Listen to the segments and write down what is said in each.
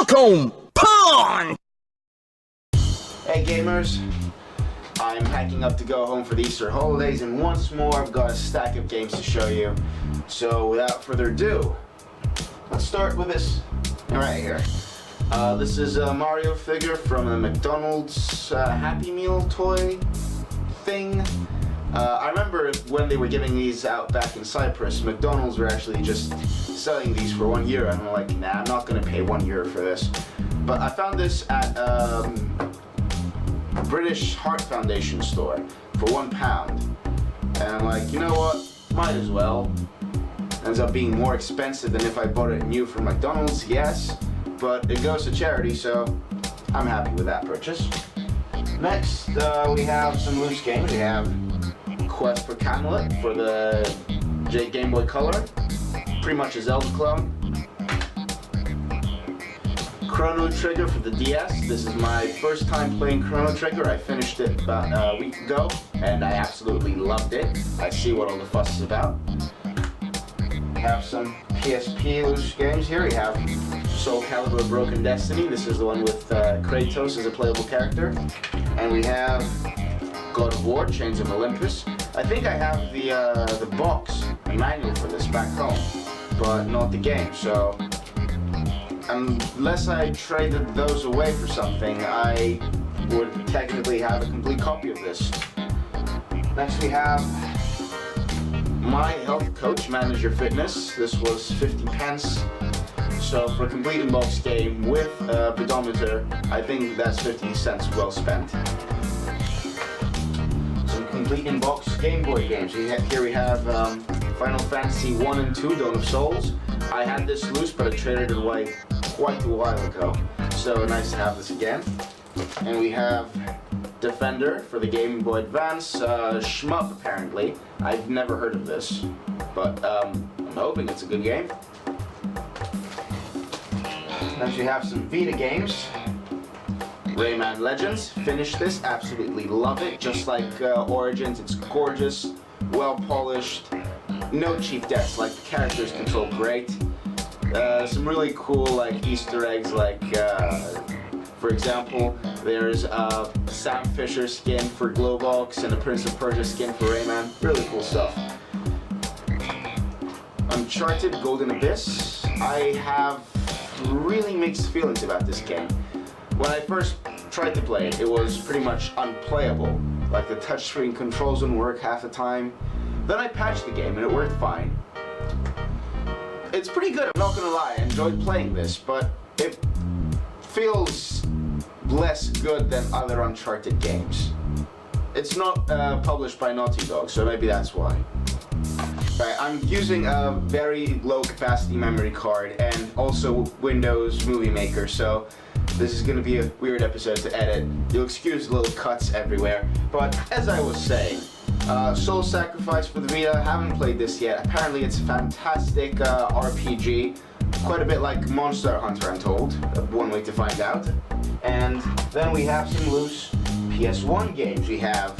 Welcome, Pawn! Hey gamers, I'm packing up to go home for the Easter holidays, and once more I've got a stack of games to show you. So without further ado, let's start with this right here. This is a Mario figure from a McDonald's Happy Meal toy thing. I remember when they were giving these out back in Cyprus, McDonald's were actually just selling these for €1, and I'm like, nah, I'm not gonna pay €1 for this. But I found this at a British Heart Foundation store for £1, and I'm like, you know what, might as well. Ends up being more expensive than if I bought it new from McDonald's, yes, but it goes to charity, so I'm happy with that purchase. Next, we have some loose games. We have Quest for Camelot for the Game Boy Color, pretty much a Zelda clone. Chrono Trigger for the DS. This is my first time playing Chrono Trigger. I finished it about a week ago, and I absolutely loved it. I see what all the fuss is about. We have some PSP loose games here. We have Soul Calibur Broken Destiny. This is the one with Kratos as a playable character. And we have God of War, Chains of Olympus. I think I have the box, the manual for this back home, but not the game, so unless I traded those away for something, I would technically have a complete copy of this. Next we have My Health Coach, Manage Your Fitness. This was 50p. So for a complete in-box game with a pedometer, I think that's 50 cents well spent. Some complete in-box Game Boy games. Here we have Final Fantasy 1 and 2, Dawn of Souls. I had this loose, but I traded it away quite a while ago. So nice to have this again. And we have Defender for the Game Boy Advance. Shmup, apparently. I've never heard of this, but I'm hoping it's a good game. Next we have some Vita games. Rayman Legends. Finished this, absolutely love it. Just like Origins, it's gorgeous, well polished, no cheap deaths, like the characters control great. Some really cool like Easter eggs, like for example, there's a Sam Fisher skin for Glowbox and a Prince of Persia skin for Rayman. Really cool stuff. Uncharted Golden Abyss. I have really mixed feelings about this game. When I first tried to play it, it was pretty much unplayable. Like the touchscreen controls wouldn't work half the time. Then I patched the game and it worked fine. It's pretty good, I'm not gonna lie. I enjoyed playing this, but it feels less good than other Uncharted games. It's not published by Naughty Dog, so maybe that's why. Right, I'm using a very low capacity memory card and also Windows Movie Maker, so this is going to be a weird episode to edit. You'll excuse little cuts everywhere, but as I was saying, Soul Sacrifice for the Vita, haven't played this yet. Apparently it's a fantastic RPG, quite a bit like Monster Hunter, I'm told, one way to find out. And then we have some loose PS1 games. We have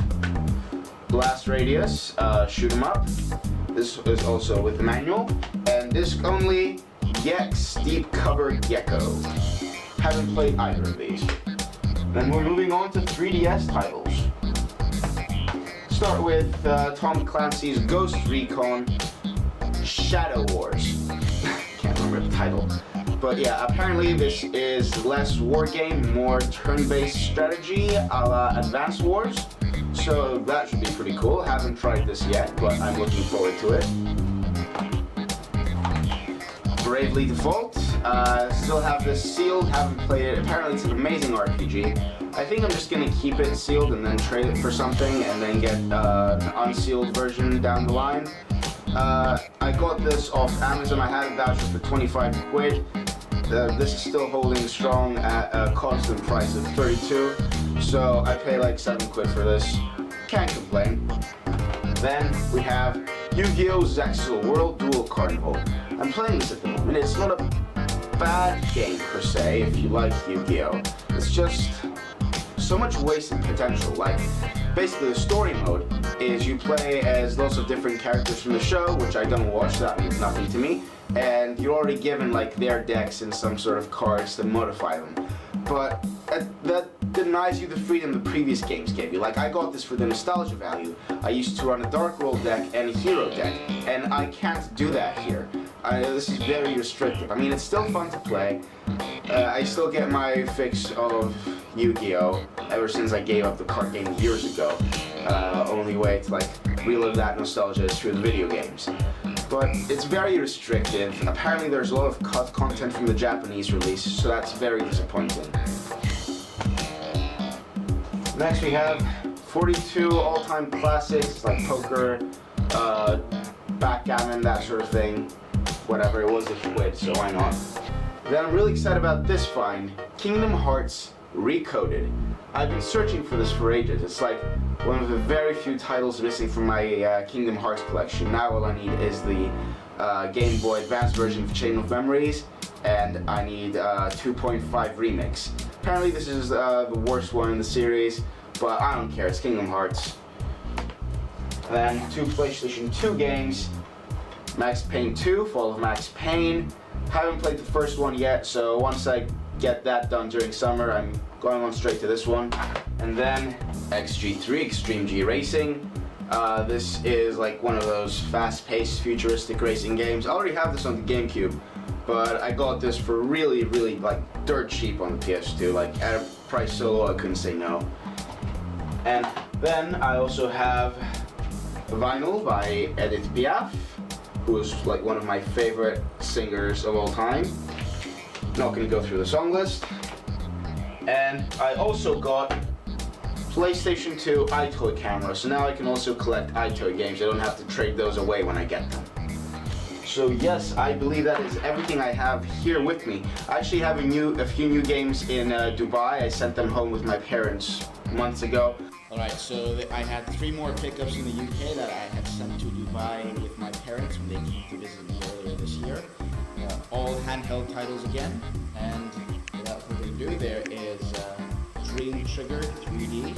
Blast Radius, Shoot 'em Up. This is also with the manual. And Disc Only, Gex Deep Cover Gecko. Haven't played either of these. Then we're moving on to 3DS titles. Start with Tom Clancy's Ghost Recon Shadow Wars. Can't remember the title. But yeah, apparently this is less war game, more turn-based strategy a la Advance Wars. So that should be pretty cool. Haven't tried this yet, but I'm looking forward to it. Bravely Default. Still have this sealed, haven't played it. Apparently it's an amazing RPG. I think I'm just gonna keep it sealed and then trade it for something and then get an unsealed version down the line. I got this off Amazon. I had a voucher for 25 quid. This is still holding strong at a constant price of 32. So I pay like 7 quid for this. Can't complain. Then we have Yu-Gi-Oh! Zexal World Duel Carnival. I'm playing this at the moment. It's not a bad game per se if you like Yu-Gi-Oh! It's just so much wasted potential. Like, basically the story mode is you play as lots of different characters from the show, which I don't watch, so that means nothing to me. and you're already given like their decks and some sort of cards to modify them. But that denies you the freedom the previous games gave you. Like, I got this for the nostalgia value. I used to run a Dark Roll deck and a Hero deck, and I can't do that here. This is very restrictive. I mean, it's still fun to play. I still get my fix of Yu-Gi-Oh! Ever since I gave up the card game years ago. Only way to like relive that nostalgia is through the video games. But it's very restrictive. Apparently there's a lot of cut content from the Japanese release, so that's very disappointing. Next we have 42 all-time classics like poker, backgammon, that sort of thing. Whatever, it was a quid, so why not? Then I'm really excited about this find, Kingdom Hearts Recoded. I've been searching for this for ages. It's like one of the very few titles missing from my Kingdom Hearts collection. Now all I need is the Game Boy Advance version of Chain of Memories, and I need 2.5 Remix. Apparently this is the worst one in the series, but I don't care, it's Kingdom Hearts. Then 2 PlayStation 2 games, Max Payne 2, Fall of Max Payne. Haven't played the first one yet, so once I get that done during summer, I'm going on straight to this one. And then XG3, Extreme G Racing. This is like one of those fast-paced, futuristic racing games. I already have this on the GameCube, but I got this for really, really like dirt cheap on the PS2. Like at a price so low I couldn't say no. And then I also have Vinyl by Edith Piaf, who is like one of my favorite singers of all time. Not gonna go through the song list. And I also got PlayStation 2 iToy camera, so now I can also collect iToy games. I don't have to trade those away when I get them. So yes, I believe that is everything I have here with me. I actually have a few new games in Dubai. I sent them home with my parents months ago. Alright, so I had 3 more pickups in the UK that I had sent to Dubai with my parents when they came to visit me earlier this year. All handheld titles again, and without further ado, there is Dream Trigger 3D.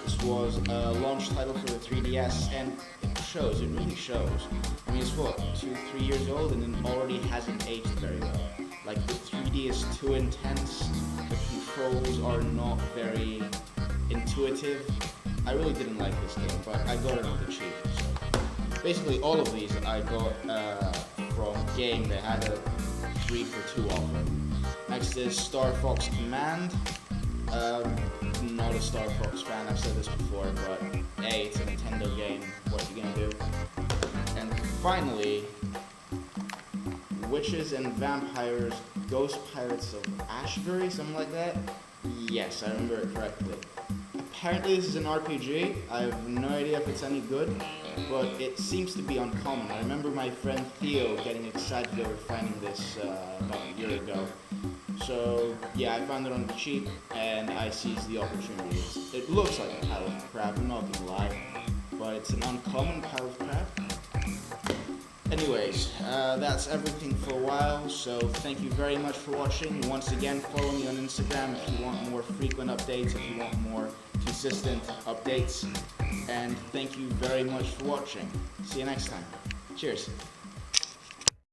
This was a launch title for the 3DS, and it shows, it really shows. I mean, it's what, 2-3 years old, and it already hasn't aged very well. Like, the 3D is too intense, the controls are not very intuitive. I really didn't like this game, but I got it on the cheap. So basically, all of these I got from Game. They had a 3 for 2 offer. Next is Star Fox Command. Not a Star Fox fan, I've said this before, but hey, it's a Nintendo game, what are you gonna do? And finally, Witches and Vampires, Ghost Pirates of Ashbury, something like that? Yes, I remember it correctly. Apparently this is an RPG. I have no idea if it's any good, but it seems to be uncommon. I remember my friend Theo getting excited over finding this about a year ago. So yeah, I found it on the cheap and I seized the opportunity. It looks like a pile of crap, I'm not gonna lie, but it's an uncommon pile of crap. Anyways, that's everything for a while, so thank you very much for watching. Once again, follow me on Instagram if you want more frequent updates, if you want more consistent updates, and thank you very much for watching. See you next time. Cheers.